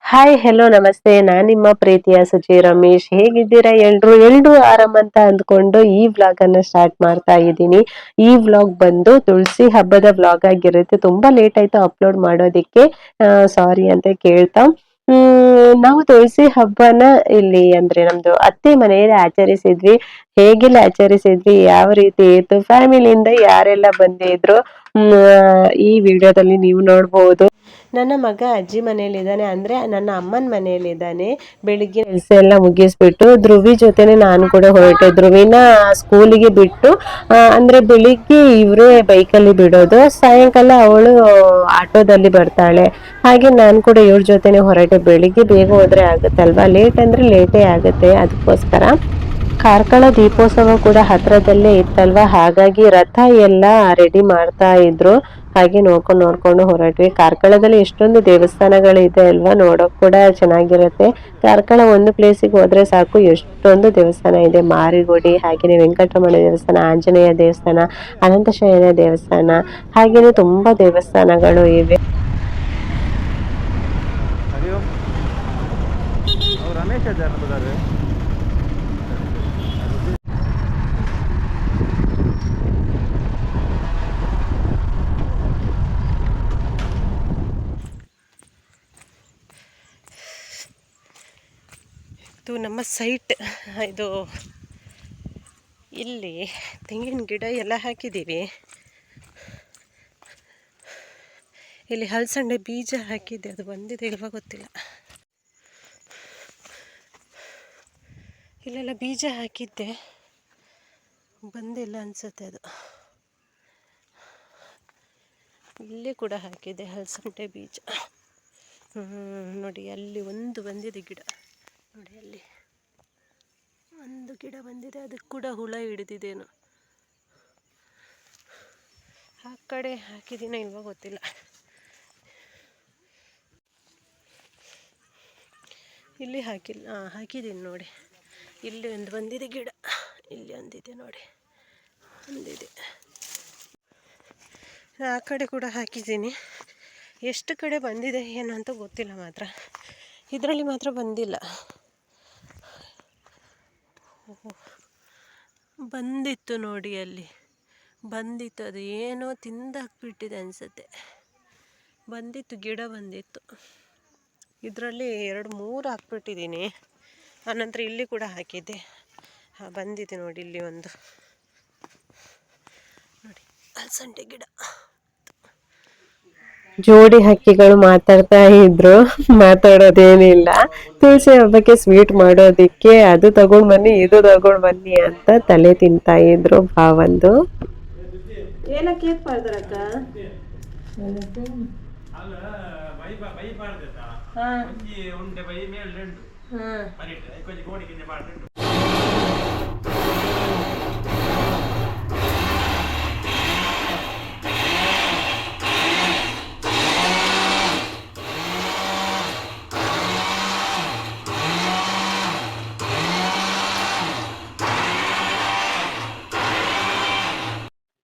Hi hello ನಮಸ್ತೆ ನಾನ್ ನಿಮ್ಮ ಪ್ರೀತಿಯ ಸುಚಿ ರಮೇಶ್. ಹೇಗಿದ್ದೀರಾ ಎಲ್ರು ಆರಾಮ್ ಅಂತ ಅಂದ್ಕೊಂಡು ಈ ವ್ಲಾಗ್ ಅನ್ನ ಸ್ಟಾರ್ಟ್ ಮಾಡ್ತಾ ಇದ್ದೀನಿ. ಈ ವ್ಲಾಗ್ ಬಂದು ತುಳಸಿ ಹಬ್ಬದ ವ್ಲಾಗ್ ಆಗಿರುತ್ತೆ. ತುಂಬಾ ಲೇಟ್ ಆಯ್ತು ಅಪ್ಲೋಡ್ ಮಾಡೋದಿಕ್ಕೆ, ಸಾರಿ ಅಂತ ಕೇಳ್ತಾ. ನಾವು ತುಳಸಿ ಹಬ್ಬನ ಇಲ್ಲಿ ಅಂದ್ರೆ ನಮ್ದು ಅತ್ತೆ ಮನೆಯಲ್ಲಿ ಆಚರಿಸಿದ್ವಿ. ಹೇಗೆಲ್ಲ ಆಚರಿಸಿದ್ವಿ, ಯಾವ ರೀತಿ ಇತ್ತು, ಫ್ಯಾಮಿಲಿಯಿಂದ ಯಾರೆಲ್ಲ ಬಂದಿದ್ರು, ಈ ವಿಡಿಯೋದಲ್ಲಿ ನೀವು ನೋಡ್ಬೋದು. ನನ್ನ ಮಗ ಅಜ್ಜಿ ಮನೆಯಲ್ಲಿದ್ದಾನೆ, ಅಂದ್ರೆ ನನ್ನ ಅಮ್ಮನ ಮನೆಯಲ್ಲಿದ್ದಾನೆ. ಬೆಳಿಗ್ಗೆ ಕೆಲಸ ಎಲ್ಲ ಮುಗಿಸ್ಬಿಟ್ಟು ಧ್ರುವಿ ಜೊತೆನೆ ನಾನು ಕೂಡ ಹೊರಟೆ. ಧ್ರುವಿನ ಸ್ಕೂಲಿಗೆ ಬಿಟ್ಟು, ಅಂದ್ರೆ ಬೆಳಿಗ್ಗೆ ಇವ್ರೇ ಬೈಕಲ್ಲಿ ಬಿಡೋದು, ಸಾಯಂಕಾಲ ಅವಳು ಆಟೋದಲ್ಲಿ ಬರ್ತಾಳೆ. ಹಾಗೆ ನಾನು ಕೂಡ ಇವ್ರ ಜೊತೆನೆ ಹೊರಟೆ. ಬೆಳಿಗ್ಗೆ ಬೇಗ ಹೋದ್ರೆ ಆಗುತ್ತಲ್ವಾ, ಲೇಟ್ ಅಂದ್ರೆ ಲೇಟೇ ಆಗುತ್ತೆ. ಅದಕ್ಕೋಸ್ಕರ ಕಾರ್ಕಳ ದೀಪೋತ್ಸವ ಕೂಡ ಹತ್ರದಲ್ಲೇ ಇತ್ತಲ್ವಾ, ಹಾಗಾಗಿ ರಥ ಎಲ್ಲ ರೆಡಿ ಮಾಡ್ತಾ ಇದ್ರು. ಹಾಗೆ ನೋಡ್ಕೊಂಡು ಹೊರಟ್ವಿ. ಕಾರ್ಕಳದಲ್ಲಿ ಎಷ್ಟೊಂದು ದೇವಸ್ಥಾನಗಳಿದೆ ಅಲ್ವಾ, ನೋಡೋಕ್ ಕೂಡ ಚೆನ್ನಾಗಿರುತ್ತೆ. ಕಾರ್ಕಳ ಒಂದು ಪ್ಲೇಸಿಗೆ ಹೋದ್ರೆ ಸಾಕು, ಎಷ್ಟೊಂದು ದೇವಸ್ಥಾನ ಇದೆ. ಮಾರಿಗುಡಿ, ಹಾಗೇನೆ ವೆಂಕಟರಮಣ ದೇವಸ್ಥಾನ, ಆಂಜನೇಯ ದೇವಸ್ಥಾನ, ಅನಂತಶಯನ ದೇವಸ್ಥಾನ, ಹಾಗೇನೆ ತುಂಬಾ ದೇವಸ್ಥಾನಗಳು ಇವೆ. ರಮೇಶ್ ಇದು ನಮ್ಮ ಸೈಟ್. ಇದು ಇಲ್ಲಿ ತೆಂಗಿನ ಗಿಡ ಎಲ್ಲ ಹಾಕಿದ್ದೀವಿ. ಇಲ್ಲಿ ಹಲಸಂಡೆ ಬೀಜ ಹಾಕಿದ್ದೆ, ಅದು ಬಂದಿದೆ ಇಲ್ವಾ ಗೊತ್ತಿಲ್ಲ. ಇಲ್ಲೆಲ್ಲ ಬೀಜ ಹಾಕಿದ್ದೆ, ಬಂದಿಲ್ಲ ಅನ್ಸುತ್ತೆ ಅದು. ಇಲ್ಲಿ ಕೂಡ ಹಾಕಿದ್ದೆ ಹಲಸಂಡೆ ಬೀಜ. ನೋಡಿ ಅಲ್ಲಿ ಒಂದು ಬಂದಿದೆ ಗಿಡ, ನೋಡಿ ಅಲ್ಲಿ ಒಂದು ಗಿಡ ಬಂದಿದೆ, ಅದಕ್ಕೆ ಕೂಡ ಹುಳ ಹಿಡಿದಿದ್ದೇನು. ಆ ಕಡೆ ಹಾಕಿದ್ದೀನ ಇಲ್ವಾ ಗೊತ್ತಿಲ್ಲ. ಇಲ್ಲಿ ಹಾಕಿಲ್ಲ, ಹಾಕಿದ್ದೀನಿ ನೋಡಿ. ಇಲ್ಲಿ ಒಂದು ಬಂದಿದೆ ಗಿಡ, ಇಲ್ಲಿ ಒಂದಿದೆ ನೋಡಿ, ಒಂದಿದೆ. ಆ ಕಡೆ ಕೂಡ ಹಾಕಿದ್ದೀನಿ. ಎಷ್ಟು ಕಡೆ ಬಂದಿದೆ ಏನು ಅಂತ ಗೊತ್ತಿಲ್ಲ, ಮಾತ್ರ ಇದರಲ್ಲಿ ಮಾತ್ರ ಬಂದಿಲ್ಲ. ಬಂದಿತ್ತು ನೋಡಿ, ಅಲ್ಲಿ ಬಂದಿತ್ತು. ಅದು ಏನೋ ತಿಂದಾಕ್ಬಿಟ್ಟಿದೆ ಅನಿಸುತ್ತೆ. ಬಂದಿತ್ತು, ಗಿಡ ಬಂದಿತ್ತು. ಇದರಲ್ಲಿ 2-3 ಹಾಕ್ಬಿಟ್ಟಿದ್ದೀನಿ. ಆನಂತರ ಇಲ್ಲಿ ಕೂಡ ಹಾಕಿದ್ದೆ, ಬಂದಿದೆ ನೋಡಿ. ಇಲ್ಲಿ ಒಂದು ನೋಡಿ ಹಲಸಂಡೆ ಗಿಡ. ಜೋಡಿ ಹಕ್ಕಿಗಳು ಮಾತಾಡ್ತಾ ಇದ್ರು, ಮಾತಾಡೋದೇನಿಲ್ಲ. ತುಳಸಿ ಹಬ್ಬಕ್ಕೆ ಸ್ವೀಟ್ ಮಾಡೋದಿಕ್ಕೆ ಅದು ತಗೊಂಡ್ ಬನ್ನಿ, ಇದು ತಗೊಂಡ್ ಬನ್ನಿ ಅಂತ ತಲೆ ತಿಂತಾ ಇದ್ರು ಭಾವಂದು. ಏನಕ್ಕೆ ಪಾಡ್ದರಕ್ಕ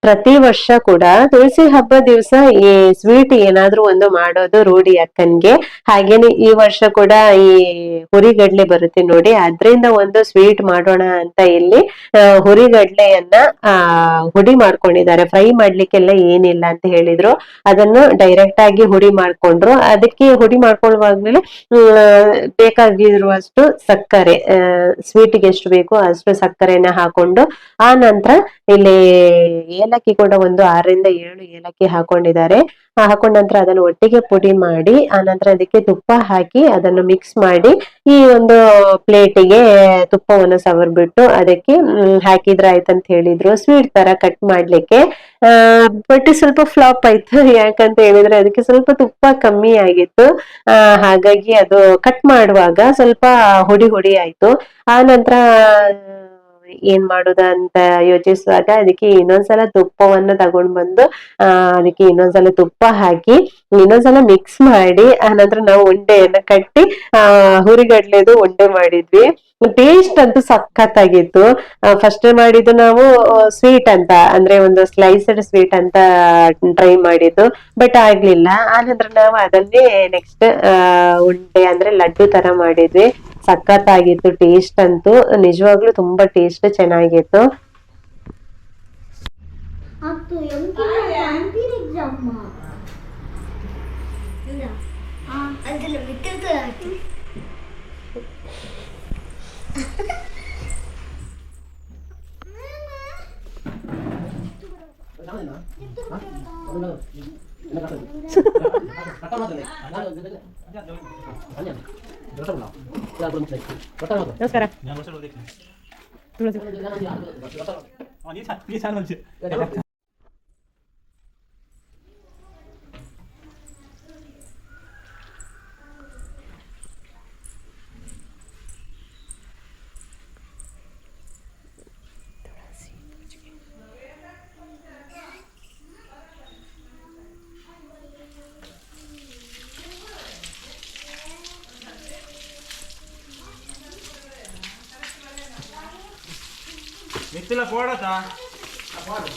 ಪ್ರತಿ ವರ್ಷ ಕೂಡ ತುಳಸಿ ಹಬ್ಬ ದಿವಸ ಈ ಸ್ವೀಟ್ ಏನಾದ್ರೂ ಒಂದು ಮಾಡೋದು ರೂಢಿ ಅಕ್ಕನ್ಗೆ. ಹಾಗೇನೆ ಈ ವರ್ಷ ಕೂಡ ಈ ಹುರಿಗಡ್ಲೆ ಬರುತ್ತೆ ನೋಡಿ, ಅದ್ರಿಂದ ಒಂದು ಸ್ವೀಟ್ ಮಾಡೋಣ ಅಂತ ಇಲ್ಲಿ ಹುರಿಗಡ್ಲೆಯನ್ನ ಹುಡಿ ಮಾಡ್ಕೊಂಡಿದ್ದಾರೆ. ಫ್ರೈ ಮಾಡ್ಲಿಕ್ಕೆಲ್ಲ ಏನಿಲ್ಲ ಅಂತ ಹೇಳಿದ್ರು, ಅದನ್ನು ಡೈರೆಕ್ಟ್ ಆಗಿ ಹುಡಿ ಮಾಡ್ಕೊಂಡ್ರು. ಅದಕ್ಕೆ ಹುಡಿ ಮಾಡ್ಕೊಳ್ಳುವಾಗ್ಮೇಲೆ ಬೇಕಾಗಿರುವಷ್ಟು ಸಕ್ಕರೆ, ಸ್ವೀಟ್ಗೆ ಎಷ್ಟು ಬೇಕೋ ಅಷ್ಟು ಸಕ್ಕರೆನ ಹಾಕೊಂಡು, ಆ ನಂತರ ಇಲ್ಲಿ ಏಲಕ್ಕಿ ಕೂಡ ಒಂದು 6-7 ಏಲಕ್ಕಿ ಹಾಕೊಂಡಿದ್ದಾರೆ. ಹಾಕೊಂಡ ನಂತರ ಅದನ್ನು ಒಟ್ಟಿಗೆ ಪುಡಿ ಮಾಡಿ, ಆನಂತರ ಅದಕ್ಕೆ ತುಪ್ಪ ಹಾಕಿ ಅದನ್ನು ಮಿಕ್ಸ್ ಮಾಡಿ ಈ ಒಂದು ಪ್ಲೇಟಿಗೆ ತುಪ್ಪವನ್ನು ಸವರ್ಬಿಟ್ಟು ಅದಕ್ಕೆ ಹಾಕಿದ್ರೆ ಆಯ್ತಂತ ಹೇಳಿದ್ರು. ಸ್ವೀಟ್ ತರ ಕಟ್ ಮಾಡ್ಲಿಕ್ಕೆ. ಬಟ್ ಸ್ವಲ್ಪ ಫ್ಲಾಪ್ ಆಯ್ತು. ಯಾಕಂತ ಹೇಳಿದ್ರೆ ಅದಕ್ಕೆ ಸ್ವಲ್ಪ ತುಪ್ಪ ಕಮ್ಮಿ ಆಗಿತ್ತು. ಹಾಗಾಗಿ ಅದು ಕಟ್ ಮಾಡುವಾಗ ಸ್ವಲ್ಪ ಹುಡಿ ಹುಡಿ ಆಯ್ತು. ಆ ನಂತರ ಏನ್ ಮಾಡುದ ಅಂತ ಯೋಚಿಸುವಾಗ ಅದಕ್ಕೆ ಇನ್ನೊಂದ್ಸಲ ತುಪ್ಪವನ್ನ ತಗೊಂಡ್ ಬಂದು ಅದಕ್ಕೆ ಇನ್ನೊಂದ್ಸಲ ತುಪ್ಪ ಹಾಕಿ ಇನ್ನೊಂದ್ಸಲ ಮಿಕ್ಸ್ ಮಾಡಿ ಆನಂತರ ನಾವು ಉಂಡೆಯನ್ನ ಕಟ್ಟಿ ಹುರಿಗಡ್ಲೆದು ಉಂಡೆ ಮಾಡಿದ್ವಿ. ಟೇಸ್ಟ್ ಅಂತೂ ಸಖತ್ತಾಗಿತ್ತು. ಫಸ್ಟ್ ಮಾಡಿದ್ದು ನಾವು ಸ್ವೀಟ್ ಅಂತ ಅಂದ್ರೆ ಒಂದು ಸ್ಲೈಸ್ಡ್ ಸ್ವೀಟ್ ಅಂತ ಟ್ರೈ ಮಾಡಿದ್ದು, ಬಟ್ ಆಗ್ಲಿಲ್ಲ. ಆನಂತರ ನಾವು ಅದನ್ನೇ ನೆಕ್ಸ್ಟ್ ಉಂಡೆ ಅಂದ್ರೆ ಲಡ್ಡು ತರ ಮಾಡಿದ್ವಿ. ಸಖತ್ತಾಗಿತ್ತು ಟೇಸ್ಟ್ ಅಂತೂ, ನಿಜವಾಗ್ಲೂ ತುಂಬಾ ಟೇಸ್ಟ್ ಚೆನ್ನಾಗಿತ್ತು. ನಮಸ್ಕಾರ. Mettila fuori da. Fuori.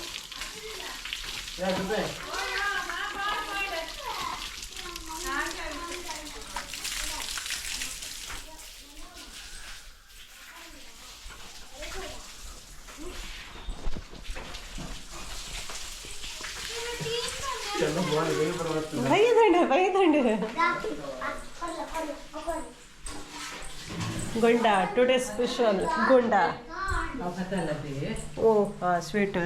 ಗುಂಡ ಟುಡೇ ಸ್ಪೆಷಲ್ ಗುಂಡ. ಓ ಸ್ವೀಟ್.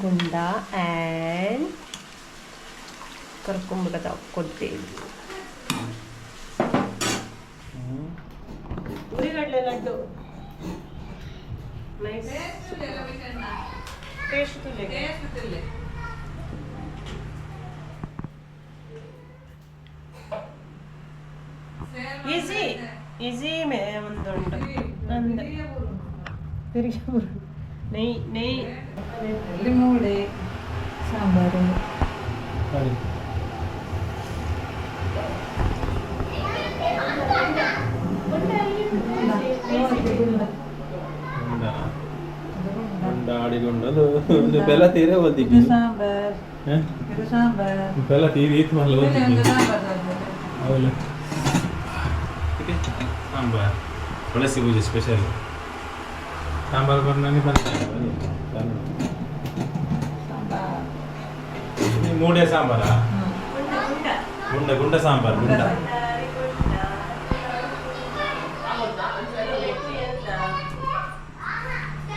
ಗುಂಡ ಆ್ಯಂಡ್ ಕರ್ಕೊಂಬಿಡದ ಕೊಡ್ತೇವೆ. ಉರಿಗಡ್ಲೆ ಲಡ್ಡು ಈಸಿ ಈಸಿ ಮೇ ಒಂದುಂಟು ನಂದು ತಿರುಗಿ ನೆಯ್ ನೆಯ್ ಮೂಡೆ ಸಾಂಬಾರು पहला तेरे बोलती थी सांबर पहला तेरी ईद मान लो ठीक है सांबर बड़ा सी मुझे स्पेशल सांबर करना नहीं बनता ये मूडे सांबर आ गुंडा गुंडा सांबर गुंडा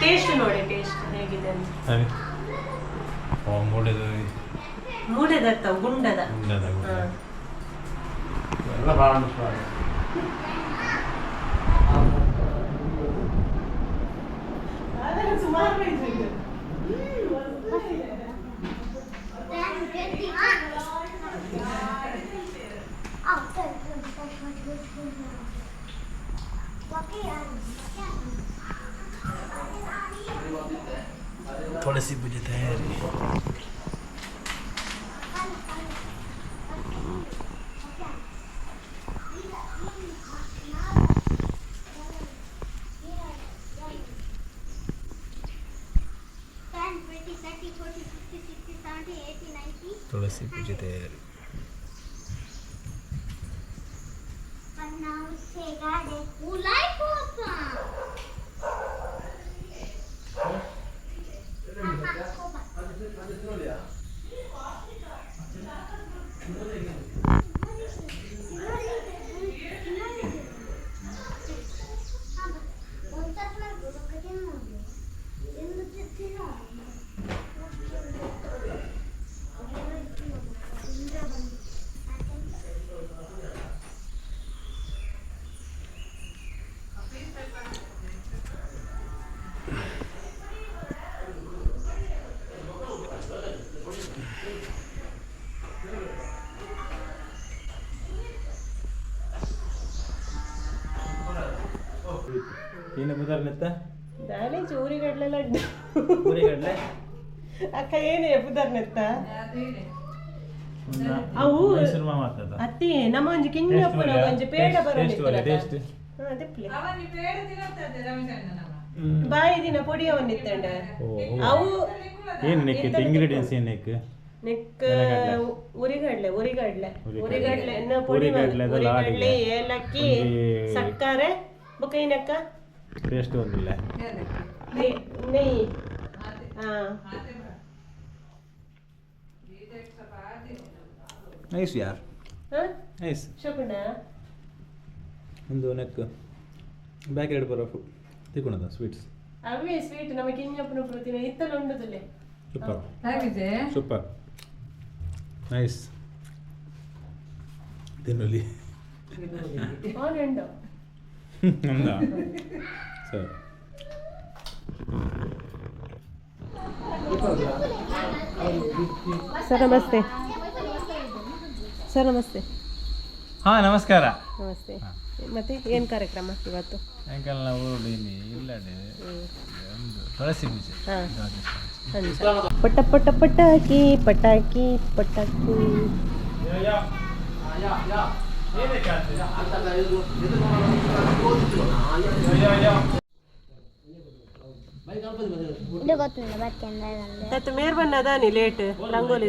ಟೇಸ್ಟ್ ನೋಡಿ ಟೇಸ್ಟ್ ಹೇಗಿದೆ ಅಂತ. ಸರಿ ಓ ಮೂಡೆದತ್ತ ಗುಂಡದ ಎಲ್ಲ ಭಾಳ ಅನಿಸ್ತಾರೆ. थोड़ी सी मुझे तैयारी थोड़ी सी मुझे तैयारी ಏನು ಬುದಾರ್ನೆತ್ತ ದಾಳಿ ಚೂರಿಗಡ್ಲೆ ಲಡ್ಡು ಊರಿಗಡ್ಲೆ ಅಕ್ಕ ಏನೇ ಬುದಾರ್ನೆತ್ತ ಅವು ಮೈಸೂರು ಮಾವ ಆಗ್ತದ ಅತ್ತಿ ನಮ್ಮ ಒಂಜಿ ಕಿಂಜಪ್ಪನ ಒಂಜಿ ಪೇಡ ಬರೋದಿತ್ತು ಟೇಸ್ಟ್ ಬಾಯಿ ದಿನ ಪೊಡಿಯವನ್ನಿತ್ತಂಡ ಅವು ಏನು ನೆಕ್ ಇಂಗ್ರೀಡಿಯೆಂಟ್ಸ್ ಏನು ನೆಕ್ ನೆಕ್ ಉರಿಗಡ್ಲೆ ಉರಿಗಡ್ಲೆ ಏಲಕ್ಕಿ ಸಕ್ಕರೆ ಬೊಕೈನಕ್ಕ ಟೇಸ್ಟ್ ಒಂದಿಲ್ಲ ನೆಯ್ಯಿ ನೈಸ್ ಯಾರ್ ನೈಸ್ ಶಕುನ ಒಂದು ನೆಕ್ ಬ್ಯಾಕ್ ಎರಡು ಬರೋ ತಿಳ್ಕೊಳದ ಸ್ವೀಟ್ಸ್ ಅವೇ ಸ್ವೀಟ್ ನಮಗೆ ಕಿಂಜಪ್ಪನ ಪ್ರತಿನ ಇತ್ತಲು ಉಂಡುದಿಲ್ಲ ಸೂಪರ್ ನೈಸ್ ತಿನ್ನಲಿ ಆನುಂಡು ನಮ್ದಾ ಸರ್ ಸರ್ ನಮಸ್ತೆ ಸರ್ ನಮಸ್ತೆ ಹಾಂ ನಮಸ್ಕಾರ ನಮಸ್ತೆ ಮತ್ತೆ ಏನು ಕಾರ್ಯಕ್ರಮ ಇವತ್ತು ಸಾಯಂಕಾಲ ನಾವು ಇಲ್ಲಡೆ ಒಂದು ತುಳಸಿ ಪೂಜೆ ಪಟ ಪಟ ಪಟಾಕಿ ಪಟಾಕಿ ಪಟಾಕಿ ಮೇರ್ ಬನ್ನದಾನಿ ಲೇಟ್ ರಂಗೋಲಿ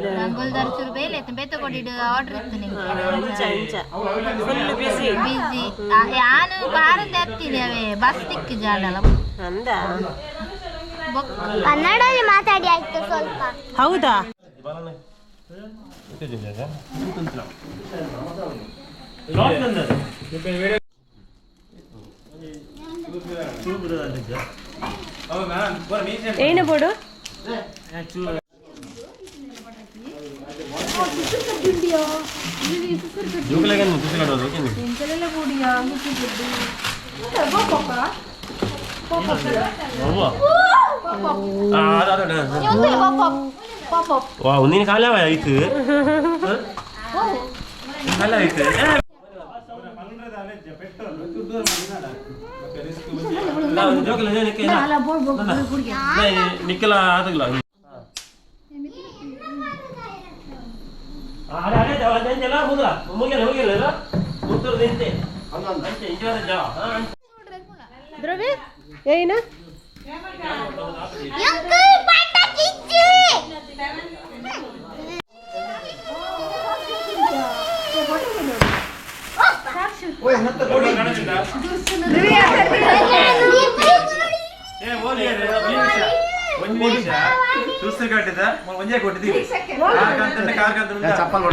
ಕನ್ನಡದಲ್ಲಿ ಮಾತಾಡಿ ಆಯ್ತು ಸ್ವಲ್ಪ. ಹೌದಾ ಏನು ಬೋಡು ಒಂದಿನ ಕಾಲ ಆಯ್ತು ಕಾಲ ಆಯ್ತು ನಿಕ್ಕಲ ಆದಲ್ಲ ದ್ರವ್ಯ ಏನ చూస్తే కట్టిదా మంచిగా కొట్టింది చప్పలు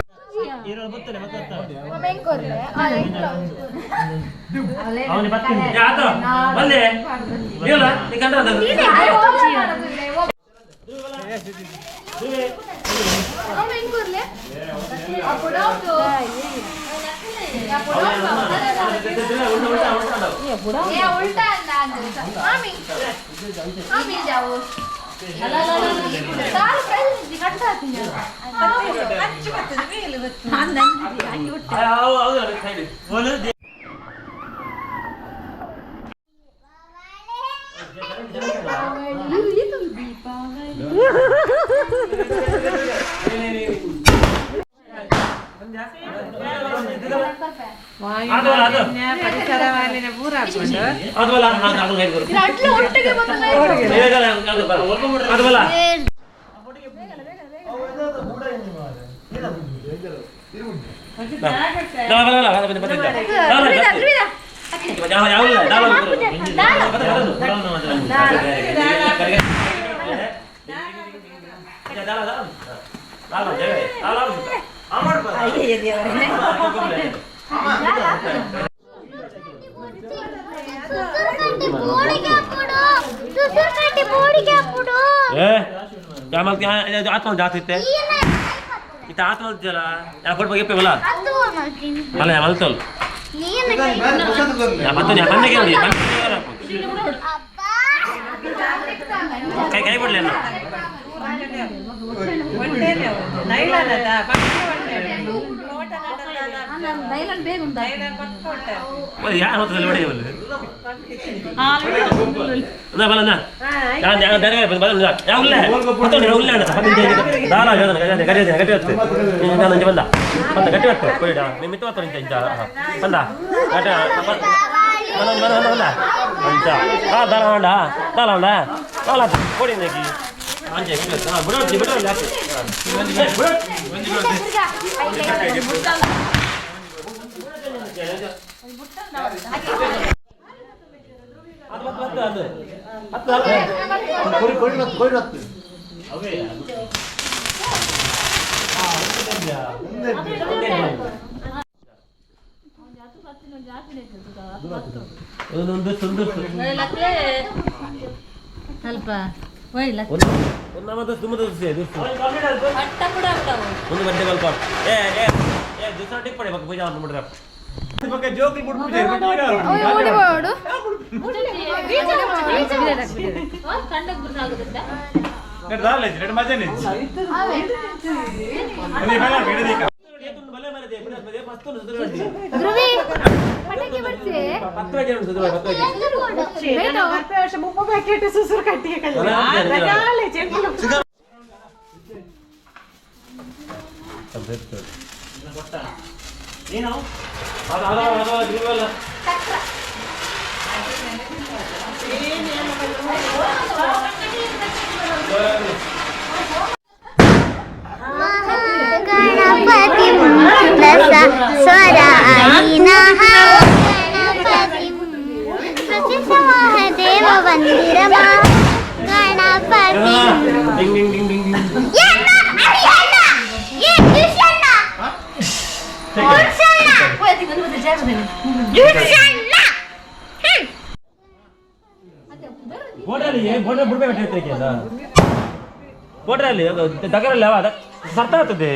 ಪರಿಸರ ಮಾಲಿನ್ಯ ಪೂರ आत्मा जाते इतना आत्मा जरा या फोट बगे पे बोला मला या मलतोल या मत या बंदे के लिए काय काय पडले ना नैला ಯಾರು ಹೊತ್ತದಲ್ಲಿ ಹೊಡೆಯವಲ್ಲ ಬಲನ ಯಾವ ಬಂದ ಗಟ್ಟಿ ಮಿತ್ತು ಬಂದ ಕೊಡಿ ಸ್ವಲ್ಪ ಜೋಕಿ ದೇವ ಬಂದಿರ ಗಣಪತಿ ಬೋಟ್ರಲ್ಲಿ ದಗರಲ್ಲಿ ಅವ ಸರ್ತ ಆಗ್ತದೆ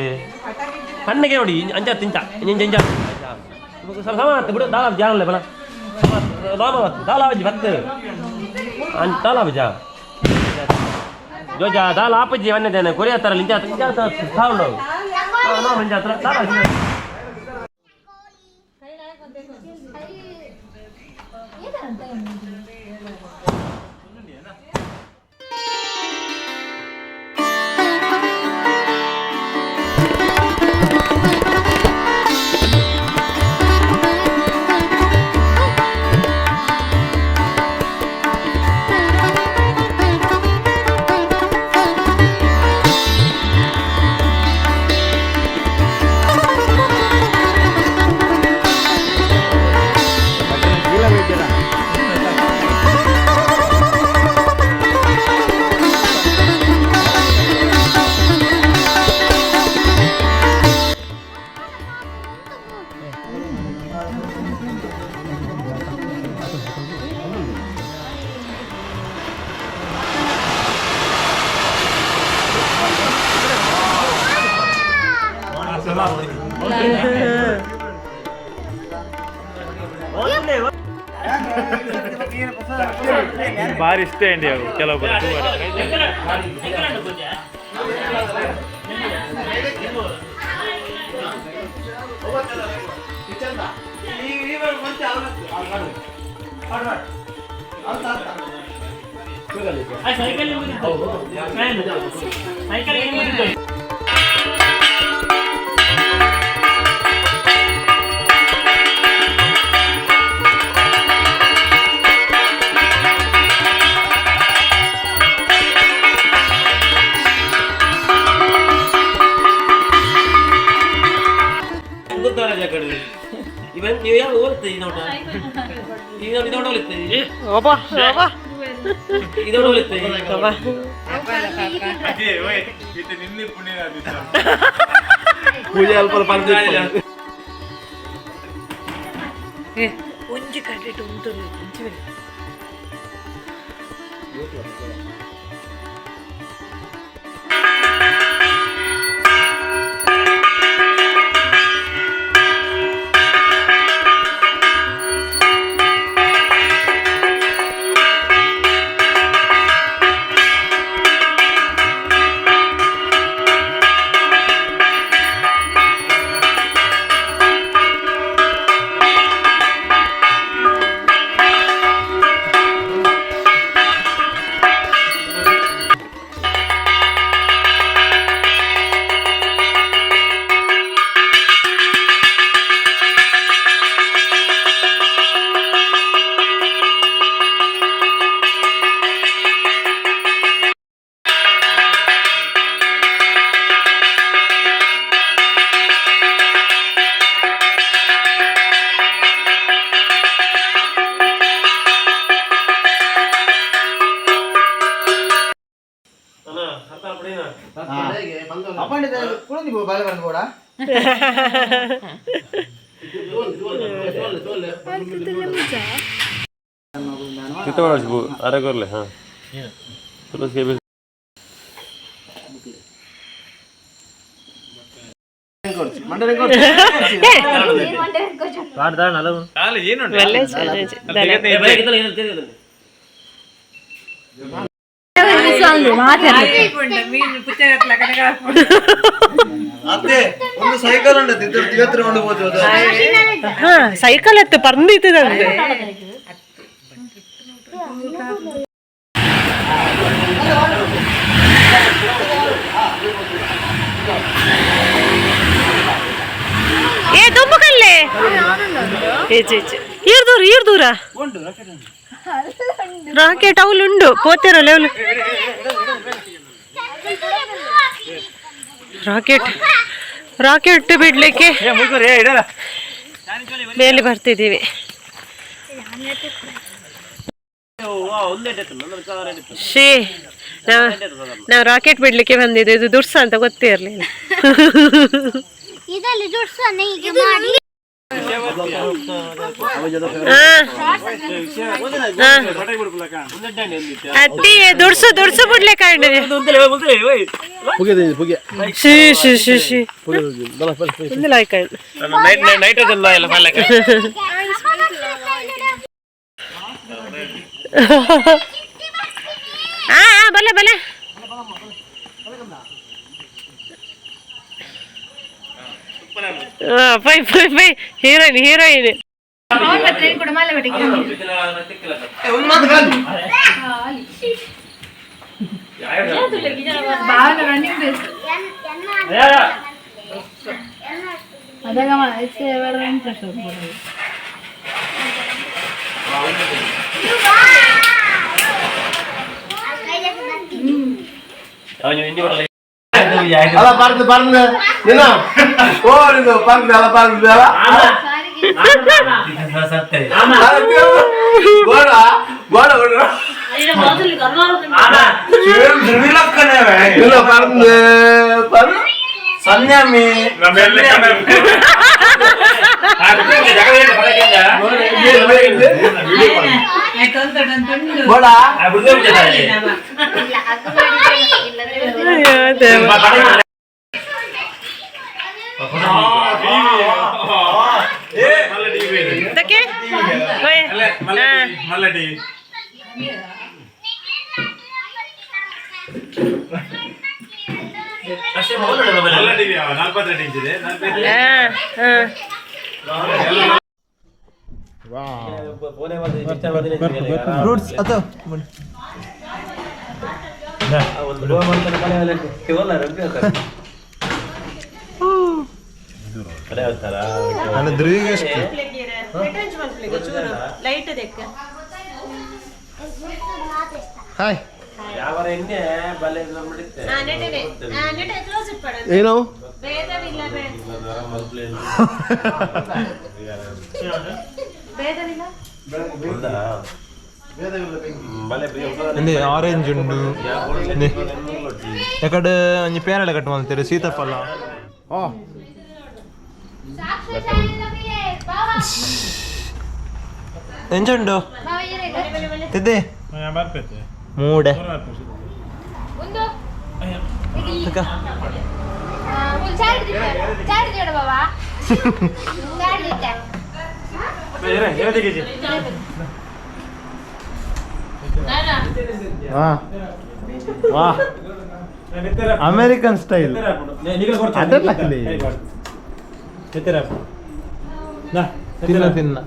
ಕಣ್ಣಿಗೆ ನೋಡಿ ಅಂಜ ತಿಂತ ಇಂಜ ಸಮ ಬಿಡು ದಾಲ ಜಾನಲ್ಲ ಬಲ ದಾಲಾವಜ್ಜಿ ಬತ್ತು ದಾಲಾವಜ್ಜ ಜೋಜ ದಾಲ ಆಪಜ್ಜಿ ವನ್ಯದೇನೆ ಕೊರಿಯ ತರ ಲಿಂಜ ಸಾವು ಲಿಂಜ ಹತ್ರ ದಾಲ ಭಾರಿ ಇಷ್ಟ ಅಂడి ಅವರು ಕೆಲವೊಬ್ಬರು ಇವನ್ ನೀವು ಯಾರು ಓದ್ತೀವಿ ನೋಟ ಇದೊಂದು ಓದ್ತೀವಿ ಇದೊಂದು ಓದ್ತೀವಿ ಪೂಜೆ ಅಲ್ಪ ಒಂಜಿ ಕಟ್ಟಿಟ್ಟು ಉಂಟು अरे कर ले हाँ चलो उसके ಸೈಕಲ್ ಎತ್ತು ಪರ್ಂದಿತ್ತದಂತೆ ಏ ದುಮ್ಮಕಲ್ಲೇ ಈರ್ ದೂರ ರಾಕೆಟ್ ಅವಳುಂಡು ಪೋತಿರಲ್ಲ ಅವಳು ರಾಕೆಟ್ ಬಿಡ್ಲಿಕ್ಕೆ ಮೇಲೆ ಬರ್ತಿದ್ದೀವಿ. ಶ್ರೀ ನಾವು ರಾಕೆಟ್ ಬಿಡ್ಲಿಕ್ಕೆ ಬಂದಿದ್ದು, ಇದು ದುರ್ಸ ಅಂತ ಗೊತ್ತೇ ಇರ್ಲಿಲ್ಲ. ಇದರಲ್ಲಿ ದುಡ್ಸನ್ನ ಹೀಗೆ ಮಾಡಿ ಅತ್ತಿ ದುಡ್ಸು ಬಿಡ್ಲೆ ಕಾಂಡ ಬಲೆ ಬಲೆ ಪೈ ಪೈ ಪೈ ಹೀರೋಯಿನ್ ಅಲ್ಲ ಪರ್ದು ನೀನು ಓಡಿದು ಪರ್ದು ಅಲ್ಲ ಪರ್ದು ಅಲ್ಲ ಗೋಡ ಗೋಡ ಪರ್ದು ಪರ್ದು ಸಂನ್ಯಾಮಿ ಗೋಡ ಹಾಯ್ ಏನು ಆರೆಂಜ್ ಉಂಡು ಯಾಕಡೆ ಒಂಜಿ ಪೇರಳೆ ಕಟ್ ಮಾಡ್ತೀರಿ ಸೀತಾಫಲ ಎಂಚುಂಡು ತಿದ್ದೆ ಮೂಡೆ ಅಮೇರಿಕನ್ ಸ್ಟೈಲ್ ತಿನ್ನ ತಿನ್ನ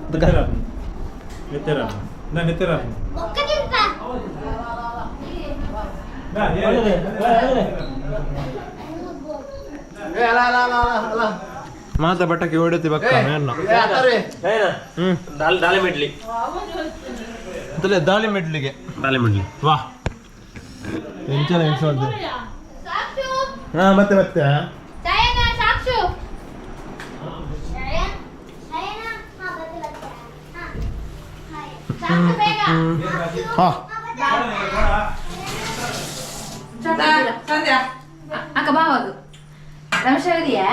ಮಾತ ಬಟ್ಟಕ್ಕೆ ಹೊಡೆತಿ ಬಕ್ಕ ದಾಳಿಮೆಡ್ಲಿ ದಾಳಿಮೆಡ್ಲಿಗೆ ವಾ ಎಂಚಲ ಎನ್ಸೋದು ಹಾ ಮತ್ತೆ ಮತ್ತೆ ಹಾ ಅಕ್ಕ ಬಾವದು ರಮೇಶ ಇದೆಯಾ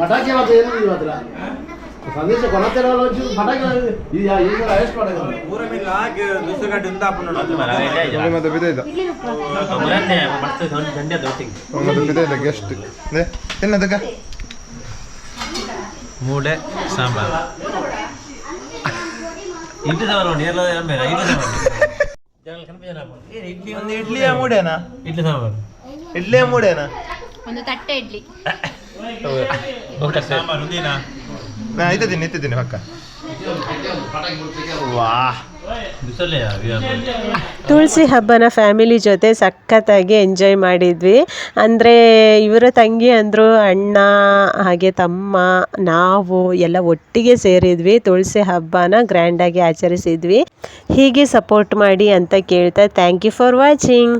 ಪಟಾಕಿ ಏನು ಇವತ್ರ ಸಂದೇಶ ಕೊನತೆರಲ್ಲ ಪಟಾಕಿ ಈಗ ಎಷ್ಟು ಪಟಾಕಿ ಗೆಸ್ಟ್ ಏನದಕ್ಕ ಮೂಡೆ ಸಾಂಬಾರು ಇಡ್ಲಿ ಸಾಂಬಾರು ನೋಡಿ ಎಲ್ಲ ಇಡ್ಲಿಯ ಮೂಡೇನಾ ಇಡ್ಲಿ ಸಾಂಬಾರು ಇಡ್ಲಿಯ ಮೂಡೇನಾ ಒಂದು ತಟ್ಟೆ ಇಡ್ಲಿ ಸಾಂಬಾರು ನೀನಾ ನಾ ಇದ್ದೀನಿ ಪಕ್ಕ ವಾಹ್ ತುಳಸಿ ಹಬ್ಬನ ಫ್ಯಾಮಿಲಿ ಜೊತೆ ಸಖತ್ತಾಗಿ ಎಂಜಾಯ್ ಮಾಡಿದ್ವಿ. ಅಂದರೆ ಇವರ ತಂಗಿ ಅಂದರು, ಅಣ್ಣ ಹಾಗೆ ತಮ್ಮ ನಾವು ಎಲ್ಲ ಒಟ್ಟಿಗೆ ಸೇರಿದ್ವಿ. ತುಳಸಿ ಹಬ್ಬನ ಗ್ರ್ಯಾಂಡಾಗಿ ಆಚರಿಸಿದ್ವಿ. ಹೀಗೆ ಸಪೋರ್ಟ್ ಮಾಡಿ ಅಂತ ಕೇಳ್ತಾ ಥ್ಯಾಂಕ್ ಯು ಫಾರ್ ವಾಚಿಂಗ್.